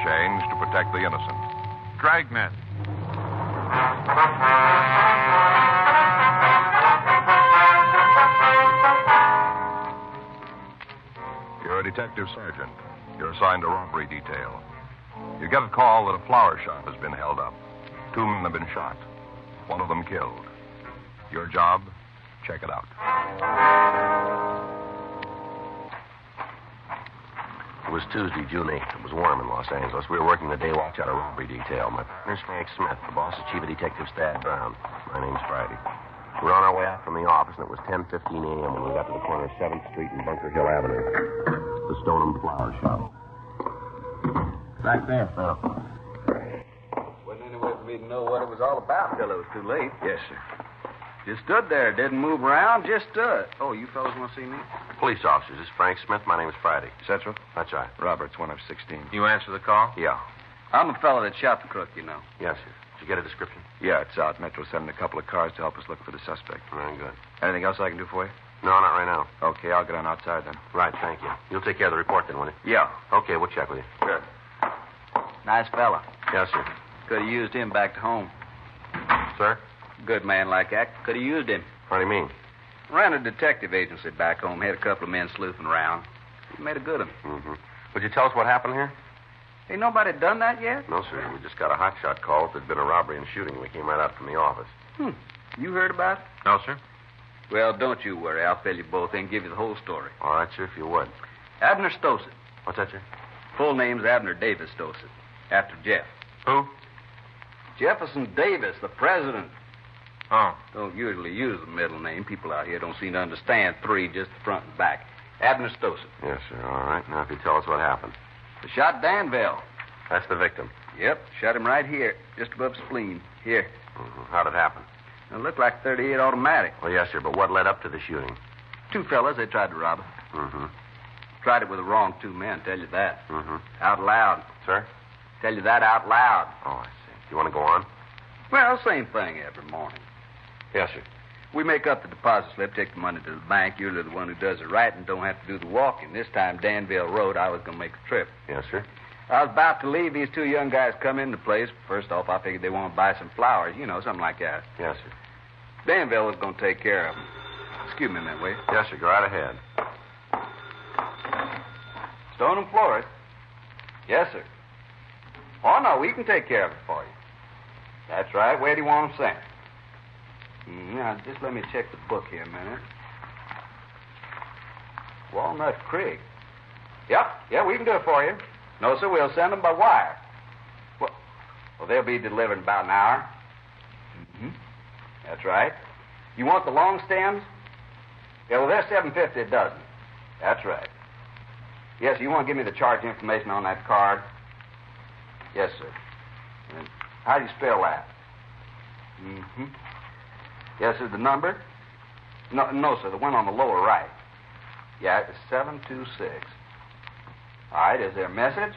change to protect the innocent. Dragnet. You're a detective sergeant. You're assigned a robbery detail. You get a call that a flower shop has been held up. 2 men have been shot. One of them killed. Your job? Check it out. It was Tuesday, June 8th. It was warm in Los Angeles. We were working the day watch out of robbery detail. My partner's Frank Smith. The boss is Chief of Detectives Thad Brown. My name's Friday. We were on our way out from the office, and it was 10:15 a.m. when we got to the corner of 7th Street and Bunker Hill Avenue. The Stoneham Flower Shop. Back there, Phil. Wasn't any way for me to know what it was all about till it was too late. Yes, sir. Just stood there, didn't move around, just stood. Oh, you fellas want to see me? Police officers. This is Frank Smith. My name's Friday. Central? That's right. Roberts, 1 of 16. You answer the call? Yeah. I'm the fellow that shot the crook, you know. Yes, sir. Did you get a description? Yeah, it's out. Metro's sending a couple of cars to help us look for the suspect. Very good. Anything else I can do for you? No, not right now. Okay, I'll get on outside then. Right, thank you. You'll take care of the report then, won't you? Yeah. Okay, we'll check with you. Good. Nice fella. Yes, sir. Could have used him back to home. Sir? Good man like that. Could have used him. What do you mean? Ran a detective agency back home. Had a couple of men sleuthing around. He made a good one. Mm-hmm. Would you tell us what happened here? Ain't nobody done that yet? No, sir. We just got a hotshot call that there'd been a robbery and shooting. We came right out from the office. You heard about it? No, sir. Well, don't you worry. I'll fill you both in and give you the whole story. All right, sir, if you would. Abner Stossett. What's that, sir? Full name's Abner Davis Stossett. After Jeff. Who? Jefferson Davis, the president. Oh. Don't usually use the middle name. People out here don't seem to understand 3, just the front and back. Abner Stossett. Yes, sir. All right. Now, if you tell us what happened. They shot Danville. That's the victim. Yep, shot him right here, just above the spleen. Here. Mm-hmm. How'd it happen? It looked like 38 automatic. Well, yes, sir, but what led up to the shooting? 2 fellas, they tried to rob it. Mm-hmm. Tried it with the wrong 2 men, tell you that. Mm-hmm. Out loud. Sir? Tell you that out loud. Oh, I see. You want to go on? Well, same thing every morning. Yes, sir. We make up the deposit slip, take the money to the bank. You're the one who does it right and don't have to do the walking. This time, Danville Road, I was going to make the trip. Yes, sir. I was about to leave. These 2 young guys come in the place. First off, I figured they want to buy some flowers, something like that. Yes, sir. Danville was going to take care of them. Excuse me a minute, will you? Yes, sir. Go right ahead. Stone and Florist? Yes, sir. Oh, no, we can take care of it for you. That's right. Where do you want them sent? Now, just let me check the book here a minute. Walnut Creek. Yep, we can do it for you. No, sir, we'll send them by wire. Well, they'll be delivered in about an hour. Mm-hmm. That's right. You want the long stems? Yeah, well, they're $7.50 a dozen. That's right. Yes, you want to give me the charge information on that card? Yes, sir. And how do you spell that? Mm-hmm. Yes, sir, the number? No, sir, the one on the lower right. Yeah, it's 726. All right, is there a message?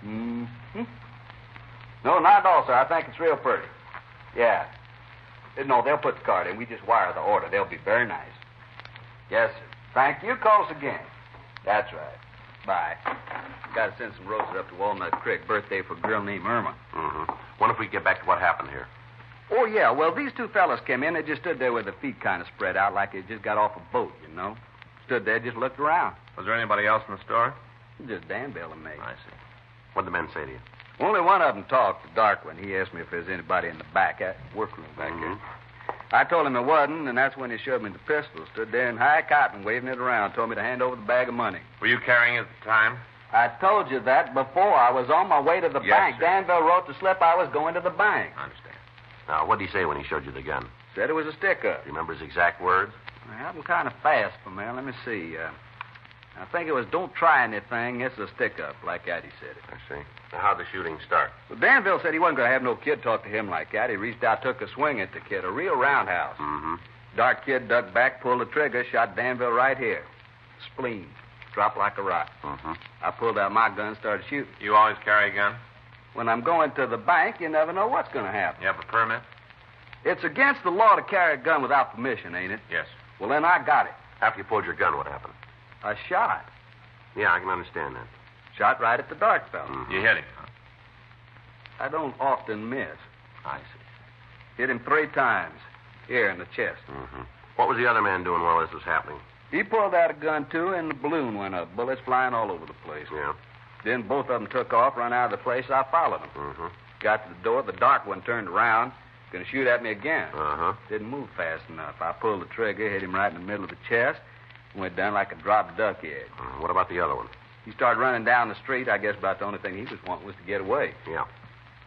Mm-hmm. No, not at all, sir. I think it's real pretty. Yeah. No, they'll put the card in. We just wire the order. They'll be very nice. Yes, sir. Thank you. Call us again. That's right. Bye. Got to send some roses up to Walnut Creek. Birthday for a girl named Irma. Mm-hmm. Wonder if we can get back to what happened here. Oh, yeah. Well, these 2 fellas came in. They just stood there with their feet kind of spread out like they just got off a boat, Stood there, just looked around. Was there anybody else in the store? Just Danville and me. I see. What'd the men say to you? Only one of them talked, the dark one. He asked me if there's anybody in the back workroom back here. I told him there wasn't, and that's when he showed me the pistol. Stood there in high cotton, waving it around. Told me to hand over the bag of money. Were you carrying it at the time? I told you that before. I was on my way to the bank. Sir. Danville wrote the slip. I was going to the bank. I understand. Now, what did he say when he showed you the gun? Said it was a stick-up. Do you remember his exact words? I have them kind of fast, but, man, let me see. I think it was, don't try anything. It's a stick-up, like that he said it. I see. Now, how'd the shooting start? Well, Danville said he wasn't going to have no kid talk to him like that. He reached out, took a swing at the kid, a real roundhouse. Mm-hmm. Dark kid ducked back, pulled the trigger, shot Danville right here. Spleen. Dropped like a rock. Mm-hmm. I pulled out my gun, started shooting. You always carry a gun? When I'm going to the bank, you never know what's going to happen. You have a permit? It's against the law to carry a gun without permission, ain't it? Yes. Well, then I got it. After you pulled your gun, what happened? A shot. Yeah, I can understand that. Shot right at the dark fella. Mm-hmm. You hit him, huh? I don't often miss. I see. Hit him 3 times. Here in the chest. Mm-hmm. What was the other man doing while this was happening? He pulled out a gun, too, and the balloon went up. Bullets flying all over the place. Yeah. Then both of them took off, run out of the place. I followed them. Mm-hmm. Got to the door. The dark one turned around. Going to shoot at me again. Uh-huh. Didn't move fast enough. I pulled the trigger, hit him right in the middle of the chest, went down like a dropped duck egg. What about the other one? He started running down the street. I guess about the only thing he was wanting was to get away. Yeah.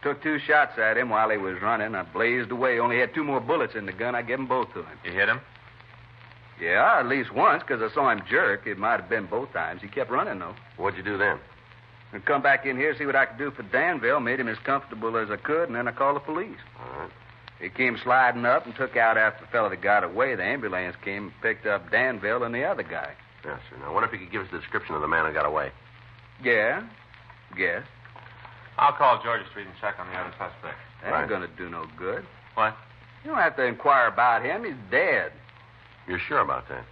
Took 2 shots at him while he was running. I blazed away. Only had 2 more bullets in the gun. I gave them both to him. You hit him? Yeah, at least once, because I saw him jerk. It might have been both times. He kept running, though. What'd you do then? I come back in here, see what I could do for Danville, made him as comfortable as I could, and then I called the police. All right. He came sliding up and took out after the fellow that got away. The ambulance came and picked up Danville and the other guy. Yes, sir. Now, I wonder if you could give us the description of the man who got away. Yeah? Yes. I'll call Georgia Street and check on the other suspect. That Right. ain't going to do no good. What? You don't have to inquire about him. He's dead. You're sure about that?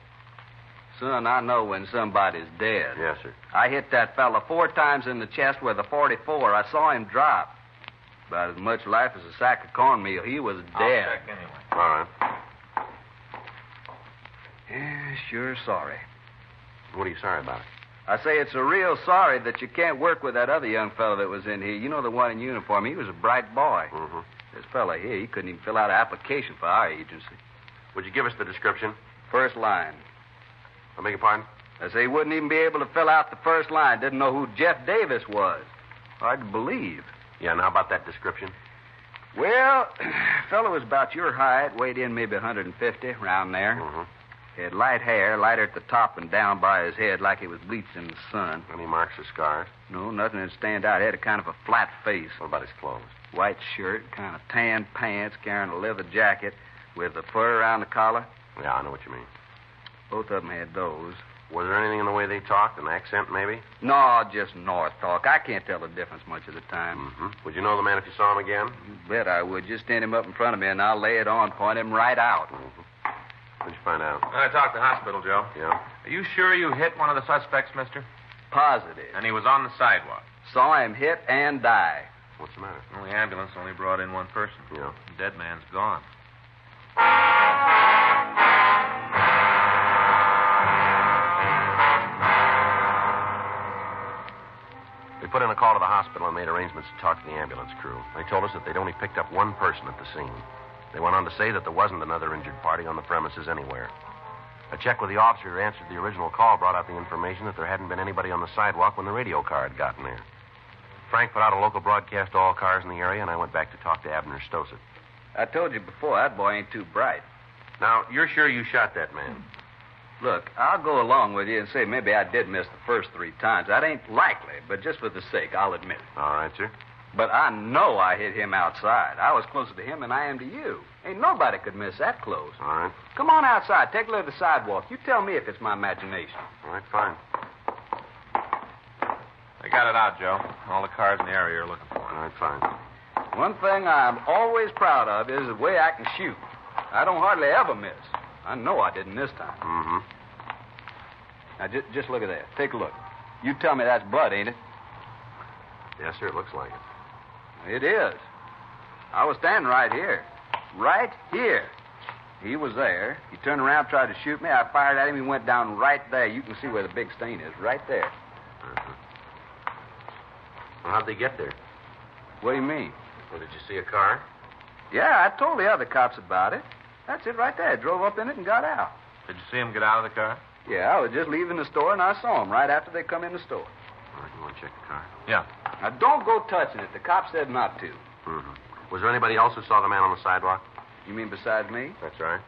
Son, I know when somebody's dead. Yes, sir. I hit that fella 4 times in the chest with a .44. I saw him drop. About as much life as a sack of cornmeal. He was dead. I'll check anyway. All right. Yeah, sure sorry. What are you sorry about? I say it's a real sorry that you can't work with that other young fellow that was in here. You know the one in uniform. He was a bright boy. Mm-hmm. This fella here, he couldn't even fill out an application for our agency. Would you give us the description? First line. I beg your pardon? I say he wouldn't even be able to fill out the first line. Didn't know who Jeff Davis was. Hard to believe. Yeah, and how about that description? Well, fellow was about your height, weighed in maybe 150, around there. Mm-hmm. He had light hair, lighter at the top and down by his head like he was bleached in the sun. Any marks or scars? No, nothing that stand out. He had a kind of a flat face. What about his clothes? White shirt, kind of tan pants, carrying a leather jacket with the fur around the collar. Yeah, I know what you mean. Both of them had those. Was there anything in the way they talked? An accent, maybe? No, just North talk. I can't tell the difference much of the time. Mm-hmm. Would you know the man if you saw him again? You bet I would. Just stand him up in front of me and I'll lay it on, point him right out. Mm-hmm. What'd you find out? I talked to the hospital, Joe. Yeah? Are you sure you hit one of the suspects, mister? Positive. And he was on the sidewalk. Saw him hit and die. What's the matter? Well, the ambulance only brought in 1 person. Yeah. The dead man's gone. We put in a call to the hospital and made arrangements to talk to the ambulance crew. They told us that they'd only picked up 1 person at the scene. They went on to say that there wasn't another injured party on the premises anywhere. A check with the officer who answered the original call brought out the information that there hadn't been anybody on the sidewalk when the radio car had gotten there. Frank put out a local broadcast to all cars in the area, and I went back to talk to Abner Stossett. I told you before, that boy ain't too bright. Now, you're sure you shot that man? Look, I'll go along with you and say maybe I did miss the first 3 times. That ain't likely, but just for the sake, I'll admit it. All right, sir. But I know I hit him outside. I was closer to him than I am to you. Ain't nobody could miss that close. All right. Come on outside. Take a look at the sidewalk. You tell me if it's my imagination. All right, fine. They got it out, Joe. All the cars in the area are looking for All him. right, fine. One thing I'm always proud of is the way I can shoot. I don't hardly ever miss. I know I didn't this time. Mm-hmm. Now, just look at that. Take a look. You tell me that's blood, ain't it? Yes, sir, it looks like it. It is. I was standing right here. Right here. He was there. He turned around, tried to shoot me. I fired at him. He went down right there. You can see where the big stain is. Right there. Uh-huh. Well, how'd they get there? What do you mean? Well, did you see a car? Yeah, I told the other cops about it. That's it right there. Drove up in it and got out. Did you see him get out of the car? Yeah, I was just leaving the store, and I saw him right after they come in the store. All right, you want to check the car? Yeah. Now, don't go touching it. The cop said not to. Mm-hmm. Was there anybody else who saw the man on the sidewalk? You mean besides me? That's right.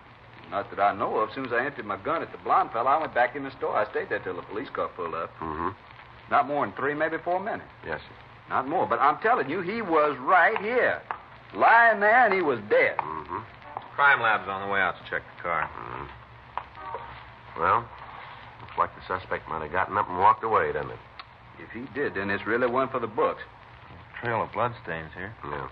Not that I know of. As soon as I emptied my gun at the blonde fella, I went back in the store. I stayed there till the police car pulled up. Mm-hmm. Not more than 3, maybe 4 minutes. Yes, sir. Not more. But I'm telling you, he was right here. Lying there, and he was dead. Mm-hmm. Crime lab's on the way out to check the car. Mm-hmm. Well, looks like the suspect might have gotten up and walked away, doesn't it? If he did, then it's really one for the books. Trail of bloodstains here. Yeah.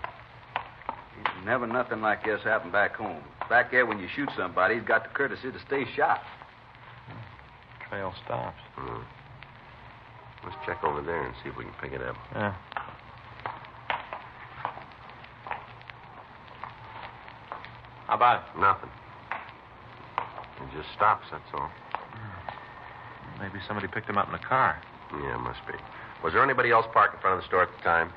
Never nothing like this happened back home. Back there, when you shoot somebody, he's got the courtesy to stay shot. Trail stops. Mm. Let's check over there and see if we can pick it up. Yeah. How about it? Nothing. It just stops, that's all. Maybe somebody picked him up in a car. Yeah, must be. Was there anybody else parked in front of the store at the time?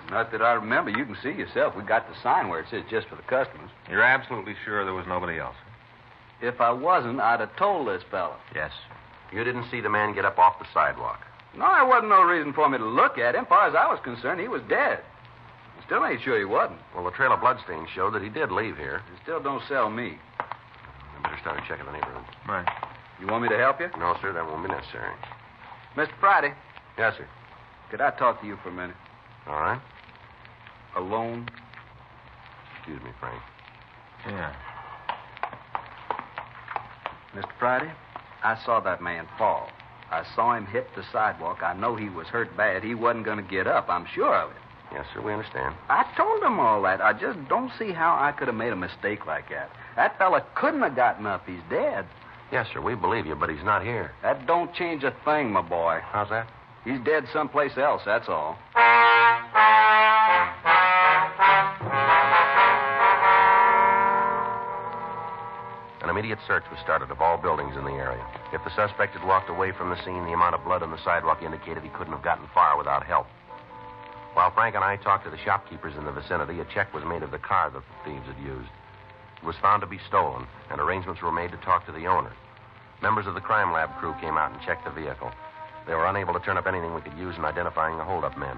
Not that I remember. You can see yourself. We got the sign where it says just for the customers. You're absolutely sure there was nobody else? If I wasn't, I'd have told this fella. Yes. You didn't see the man get up off the sidewalk? No, there wasn't no reason for me to look at him. As far as I was concerned, he was dead. I still ain't sure he wasn't. Well, the trail of bloodstains showed that he did leave here. It still don't sell me. I better start checking the neighborhood. Right. You want me to help you? No, sir, that won't be necessary. Mr. Friday, Yes, sir. could I talk to you for a minute? All right. Alone? Excuse me, Frank. Yeah. Mr. Friday, I saw that man fall. I saw him hit the sidewalk. I know he was hurt bad. He wasn't going to get up. I'm sure of it. Yes, sir, we understand. I told him all that. I just don't see how I could have made a mistake like that. That fella couldn't have gotten up. He's dead. Yes, sir, we believe you, but he's not here. That don't change a thing, my boy. How's that? He's dead someplace else, that's all. An immediate search was started of all buildings in the area. If the suspect had walked away from the scene, the amount of blood on the sidewalk indicated he couldn't have gotten far without help. While Frank and I talked to the shopkeepers in the vicinity, a check was made of the car that the thieves had used. It was found to be stolen, and arrangements were made to talk to the owner. Members of the crime lab crew came out and checked the vehicle. They were unable to turn up anything we could use in identifying the holdup men.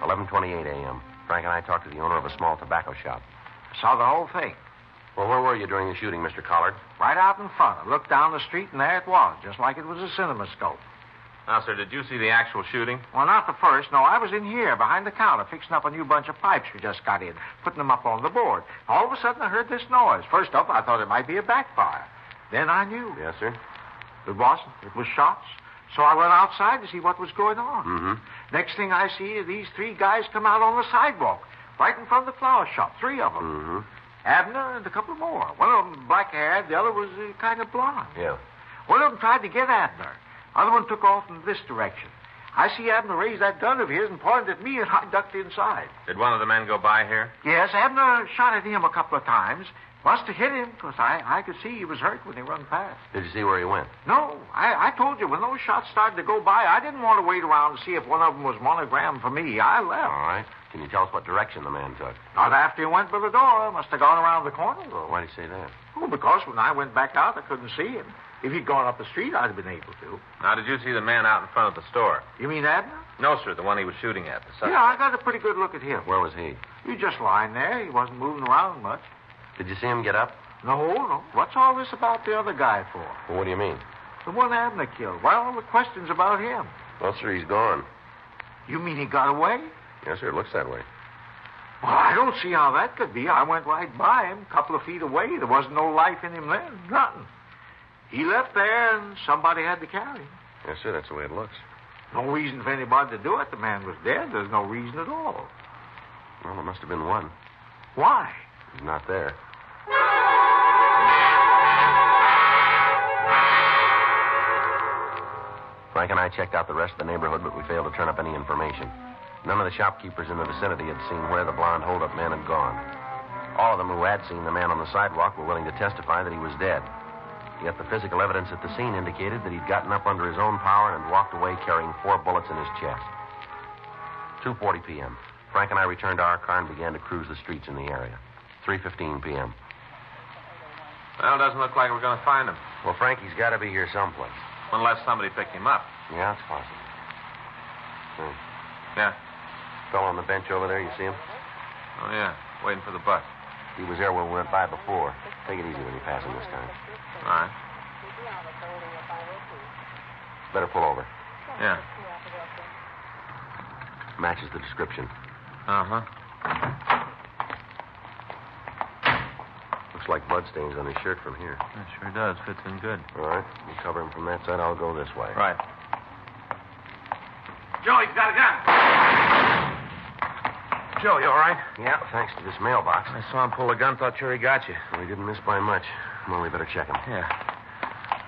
11:28 a.m. Frank and I talked to the owner of a small tobacco shop. Saw the whole thing. Well, where were you during the shooting, Mr. Collard? Right out in front. I looked down the street, and there it was, just like it was a cinemascope. Now, sir, did you see the actual shooting? Well, not the first. No, I was in here, behind the counter, fixing up a new bunch of pipes we just got in, putting them up on the board. All of a sudden, I heard this noise. First up, I thought it might be a backfire. Then I knew. Yes, sir. It wasn't. It was shots. So I went outside to see what was going on. Mm-hmm. Next thing I see, these three guys come out on the sidewalk, right in front of the flower shop, three of them. Mm-hmm. Abner and a couple more. One of them black-haired, the other was kind of blonde. Yeah. One of them tried to get Abner. Other one took off in this direction. I see Abner raise that gun of his and pointed at me, and I ducked inside. Did one of the men go by here? Yes, Abner shot at him a couple of times. Must have hit him, because I could see he was hurt when he run past. Did you see where he went? No, I told you, when those shots started to go by, I didn't want to wait around to see if one of them was monogrammed for me. I left. All right. Can you tell us what direction the man took? Not after he went by the door. Must have gone around the corner, though. Why did you say that? Oh, because when I went back out, I couldn't see him. If he'd gone up the street, I'd have been able to. Now, did you see the man out in front of the store? You mean Abner? No, sir, the one he was shooting at. The suspect. Yeah, I got a pretty good look at him. Where was he? He was just lying there. He wasn't moving around much. Did you see him get up? No. What's all this about the other guy for? Well, what do you mean? The one Abner killed. Why all the questions about him? Well, sir, he's gone. You mean he got away? Yes, sir, it looks that way. Well, I don't see how that could be. I went right by him, a couple of feet away. There wasn't no life in him then. Nothing. He left there, and somebody had to carry him. Yes, sir, that's the way it looks. No reason for anybody to do it. The man was dead. There's no reason at all. Well, there must have been one. Why? He's not there. Frank and I checked out the rest of the neighborhood, but we failed to turn up any information. None of the shopkeepers in the vicinity had seen where the blonde holdup man had gone. All of them who had seen the man on the sidewalk were willing to testify that he was dead. Yet the physical evidence at the scene indicated that he'd gotten up under his own power and walked away carrying 4 bullets in his chest. 2:40 p.m. Frank and I returned to our car and began to cruise the streets in the area. 3:15 p.m. Well, it doesn't look like we're going to find him. Well, Frank, he's got to be here someplace. Unless somebody picked him up. Yeah, it's possible. Yeah. Fellow on the bench over there, you see him? Oh, yeah. Waiting for the bus. He was there when we went by before. Take it easy when you pass him this time. All right. Better pull over. Yeah. Matches the description. Uh-huh. Looks like bloodstains on his shirt from here. It sure does. Fits in good. All right. You cover him from that side. I'll go this way. Right. Joe, he's got a gun. Joe, you all right? Yeah, thanks to this mailbox. I saw him pull the gun. Thought sure he got you. Well, he didn't miss by much. Well, we better check him. Yeah.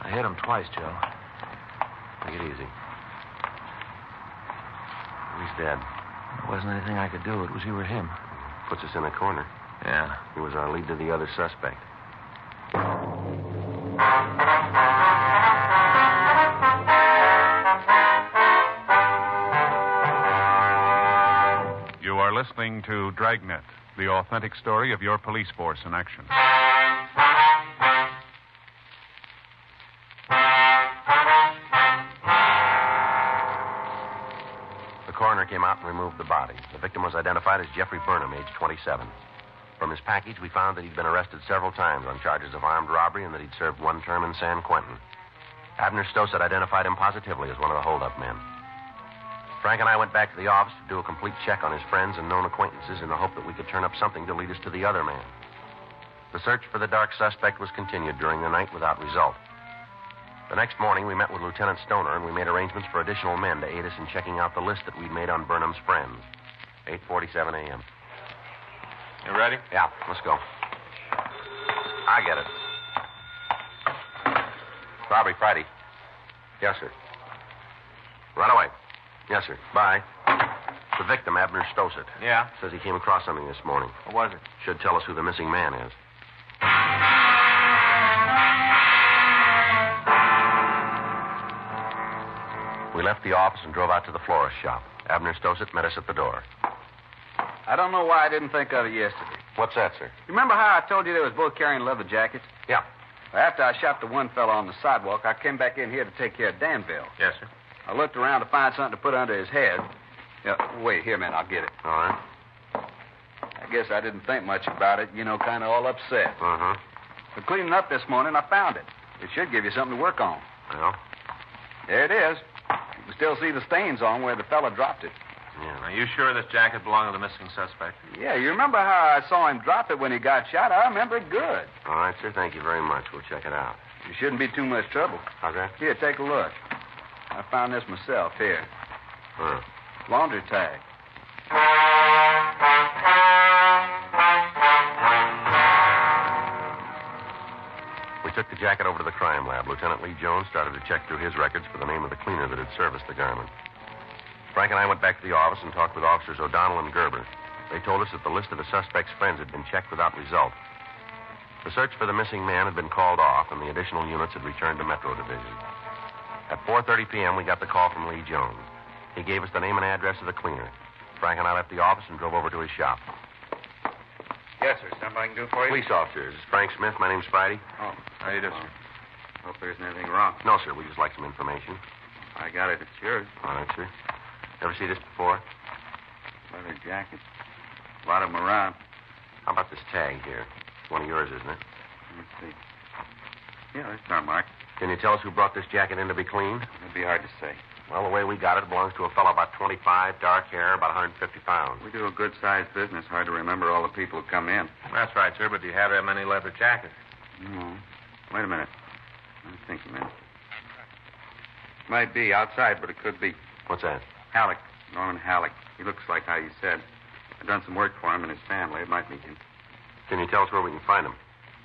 I hit him twice, Joe. Take it easy. He's dead. There wasn't anything I could do. It was you or him. Puts us in a corner. Yeah. He was our lead to the other suspect. You are listening to Dragnet, the authentic story of your police force in action. The coroner came out and removed the body. The victim was identified as Jeffrey Burnham, age 27. From his package, we found that he'd been arrested several times on charges of armed robbery and that he'd served one term in San Quentin. Abner Stossett identified him positively as one of the holdup men. Frank and I went back to the office to do a complete check on his friends and known acquaintances in the hope that we could turn up something to lead us to the other man. The search for the dark suspect was continued during the night without result. The next morning, we met with Lieutenant Stoner, and we made arrangements for additional men to aid us in checking out the list that we'd made on Burnham's friends. 8:47 a.m. You ready? Yeah, let's go. I get it. Robbery Friday. Yes, sir. Right away. Yes, sir. Bye. The victim, Abner Stossett. Yeah. Says he came across something this morning. What was it? Should tell us who the missing man is. We left the office and drove out to the florist shop. Abner Stossett met us at the door. I don't know why I didn't think of it yesterday. What's that, sir? You remember how I told you they was both carrying leather jackets? Yeah. Well, after I shot the one fellow on the sidewalk, I came back in here to take care of Danville. Yes, sir. I looked around to find something to put under his head. Wait, here, man, I'll get it. All right. I guess I didn't think much about it, kind of all upset. Uh-huh. But cleaning up this morning, I found it. It should give you something to work on. Well? There it is. You can still see the stains on where the fella dropped it. Yeah. Are you sure this jacket belonged to the missing suspect? Yeah, you remember how I saw him drop it when he got shot? I remember it good. All right, sir. Thank you very much. We'll check it out. You shouldn't be too much trouble. How's that? Here, take a look. I found this myself here. Huh. Laundry tag. We took the jacket over to the crime lab. Lieutenant Lee Jones started to check through his records for the name of the cleaner that had serviced the garment. Frank and I went back to the office and talked with Officers O'Donnell and Gerber. They told us that the list of the suspect's friends had been checked without result. The search for the missing man had been called off, and the additional units had returned to Metro Division. At 4:30 p.m., we got the call from Lee Jones. He gave us the name and address of the cleaner. Frank and I left the office and drove over to his shop. Yes, sir. Something I can do for you? Police officers. This is Frank Smith. My name's Friday. Oh, how do you do, sir? Hope there isn't anything wrong. No, sir. We just like some information. I got it. It's yours. All right, sir. Ever see this before? Leather jacket. A lot of them around. How about this tag here? It's one of yours, isn't it? Let's see. Yeah, that's our mark. Can you tell us who brought this jacket in to be cleaned? It'd be hard to say. Well, the way we got it belongs to a fellow about 25, dark hair, about 150 pounds. We do a good-sized business. Hard to remember all the people who come in. That's right, sir, but do you have that many leather jackets? No. Wait a minute. Let me think a minute. Might be outside, but it could be. What's that? Halleck. Norman Halleck. He looks like how you said. I've done some work for him and his family. It might be him. Can you tell us where we can find him?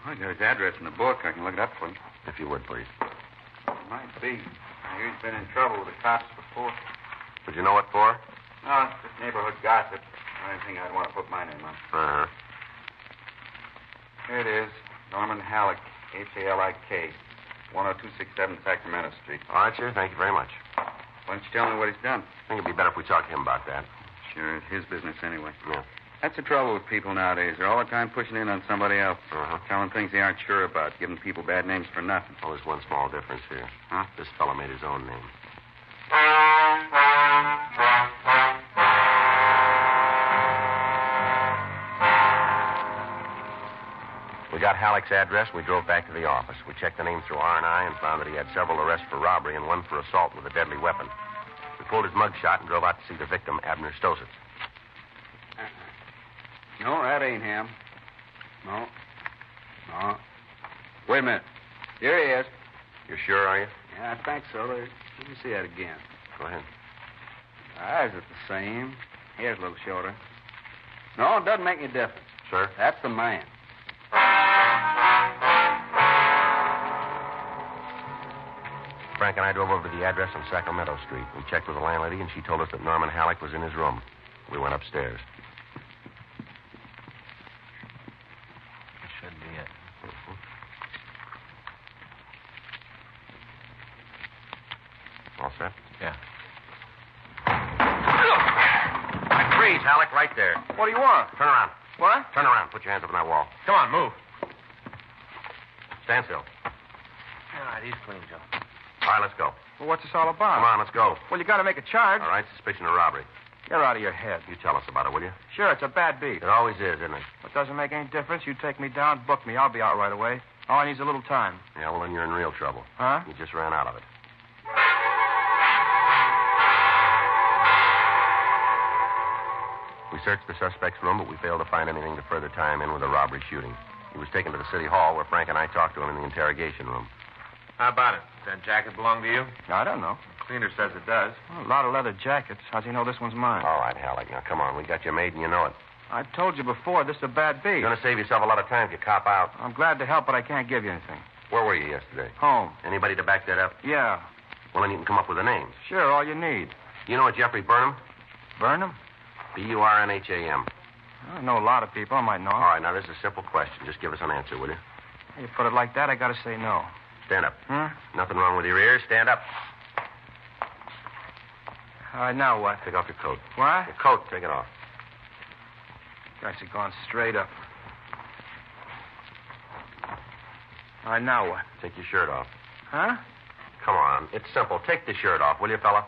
I got his address in the book. I can look it up for him. If you would, please. Might be. I hear he's been in trouble with the cops before. Would you know what for? No, it's just neighborhood gossip. Not anything I'd want to put my name on. Uh-huh. Here it is. Norman Halleck. Hallik. 10267 Sacramento Street. All right, sir. Thank you very much. Why don't you tell me what he's done? I think it'd be better if we talked to him about that. Sure, it's his business anyway. Yeah. That's the trouble with people nowadays. They're all the time pushing in on somebody else. Uh-huh. Telling things they aren't sure about, giving people bad names for nothing. Well, there's one small difference here. Huh? This fellow made his own name. We got Halleck's address, and we drove back to the office. We checked the name through R&I and found that he had several arrests for robbery and one for assault with a deadly weapon. We pulled his mugshot and drove out to see the victim, Abner Stossett. No, that ain't him. No. No. Wait a minute. Here he is. You're sure, are you? Yeah, I think so. Let me see that again. Go ahead. Eyes are the same. Hair's a little shorter. No, it doesn't make any difference. Sir? That's the man. Frank and I drove over to the address on Sacramento Street. We checked with the landlady, and she told us that Norman Halleck was in his room. We went upstairs. That should be it. All set? Yeah. Freeze, Halleck, right there. What do you want? Turn around. What? Turn around. Put your hands up on that wall. Come on, move. Stand still. All right, he's clean, Joe. All right, let's go. Well, what's this all about? Come on, let's go. Well, you got to make a charge. All right, suspicion of robbery. You're out of your head. You tell us about it, will you? Sure, it's a bad beat. It always is, isn't it? It doesn't make any difference. You take me down, book me. I'll be out right away. All I need is a little time. Yeah, well, then you're in real trouble. Huh? You just ran out of it. We searched the suspect's room, but we failed to find anything to further tie him in with a robbery shooting. He was taken to the city hall where Frank and I talked to him in the interrogation room. How about it? Does that jacket belong to you? I don't know. The cleaner says it does. Well, a lot of leather jackets. How's he know this one's mine? All right, Halleck, now come on. We got you made and you know it. I told you before, this is a bad beat. You're going to save yourself a lot of time if you cop out. I'm glad to help, but I can't give you anything. Where were you yesterday? Home. Anybody to back that up? Yeah. Well, then you can come up with the names. Sure, all you need. You know a Jeffrey Burnham? Burnham? Burnham. I know a lot of people. I might know him. All right, now, this is a simple question. Just give us an answer, will you? You put it like that, I got to say no. Stand up. Hmm? Nothing wrong with your ears. Stand up. All right, now what? Take off your coat. What? Your coat, take it off. Guys are going straight up. All right, now what? Take your shirt off. Huh? Come on. It's simple. Take the shirt off, will you, fella?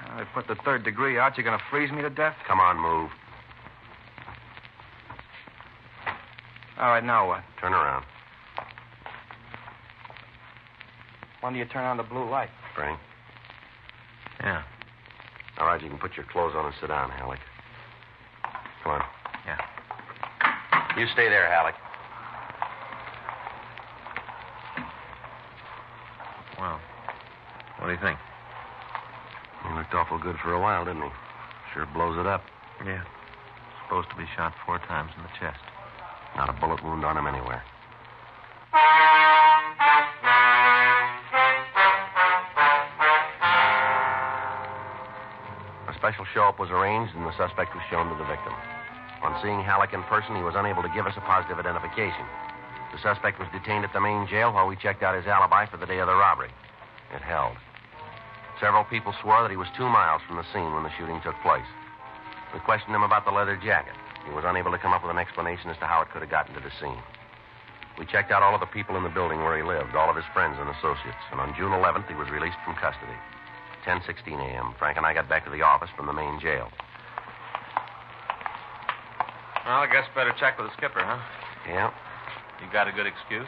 I put the third degree out. You're going to freeze me to death? Come on, move. All right, now what? Turn around. When do you turn on the blue light? Frank. Yeah. All right, you can put your clothes on and sit down, Halleck. Come on. Yeah. You stay there, Halleck. Well, what do you think? He looked awful good for a while, didn't he? Sure blows it up. Yeah. Supposed to be shot 4 times in the chest. Not a bullet wound on him anywhere. A special show-up was arranged, and the suspect was shown to the victim. On seeing Halleck in person, he was unable to give us a positive identification. The suspect was detained at the main jail while we checked out his alibi for the day of the robbery. It held. Several people swore that he was 2 miles from the scene when the shooting took place. We questioned him about the leather jacket. He was unable to come up with an explanation as to how it could have gotten to the scene. We checked out all of the people in the building where he lived, all of his friends and associates, and on June 11th, he was released from custody. 10:16 a.m. Frank and I got back to the office from the main jail. Well, I guess better check with the skipper, huh? Yeah? You got a good excuse?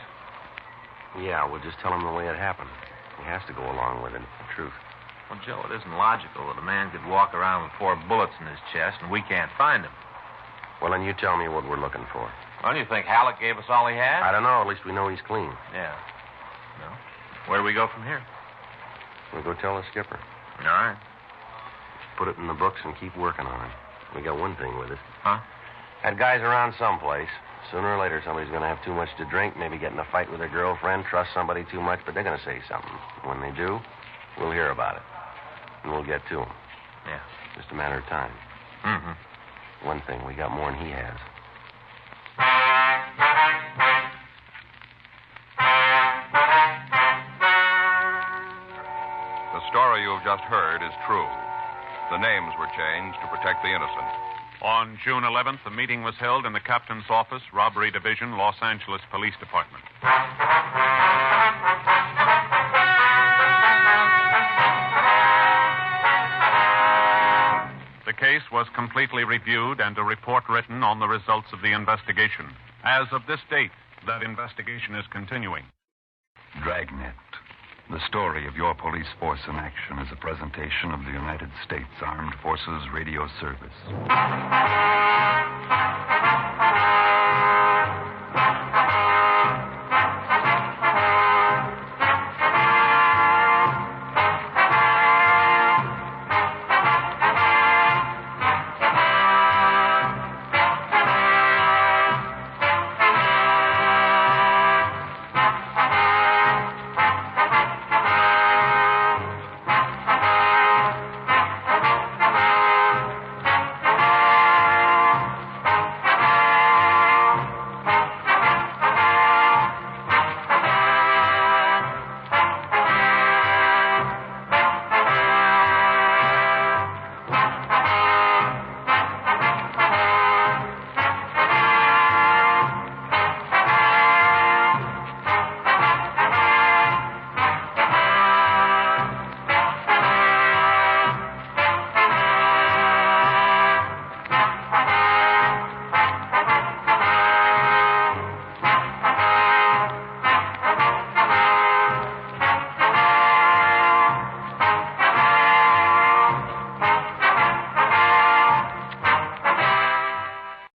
Yeah, we'll just tell him the way it happened. He has to go along with it. It's the truth. Well, Joe, it isn't logical that a man could walk around with 4 bullets in his chest and we can't find him. Well, then you tell me what we're looking for. Well, you think Halleck gave us all he had? I don't know. At least we know he's clean. Yeah. Well, where do we go from here? We'll go tell the skipper. All right. Just put it in the books and keep working on it. We got one thing with it. Huh? That guy's around someplace. Sooner or later, somebody's going to have too much to drink, maybe get in a fight with their girlfriend, trust somebody too much, but they're going to say something. When they do, we'll hear about it. And we'll get to him. Yeah. Just a matter of time. Mm-hmm. One thing, we got more than he has. The story you've just heard is true. The names were changed to protect the innocent. On June 11th, a meeting was held in the captain's office, Robbery Division, Los Angeles Police Department. The case was completely reviewed and a report written on the results of the investigation. As of this date, that investigation is continuing. Dragnet. The story of your police force in action is a presentation of the United States Armed Forces Radio Service.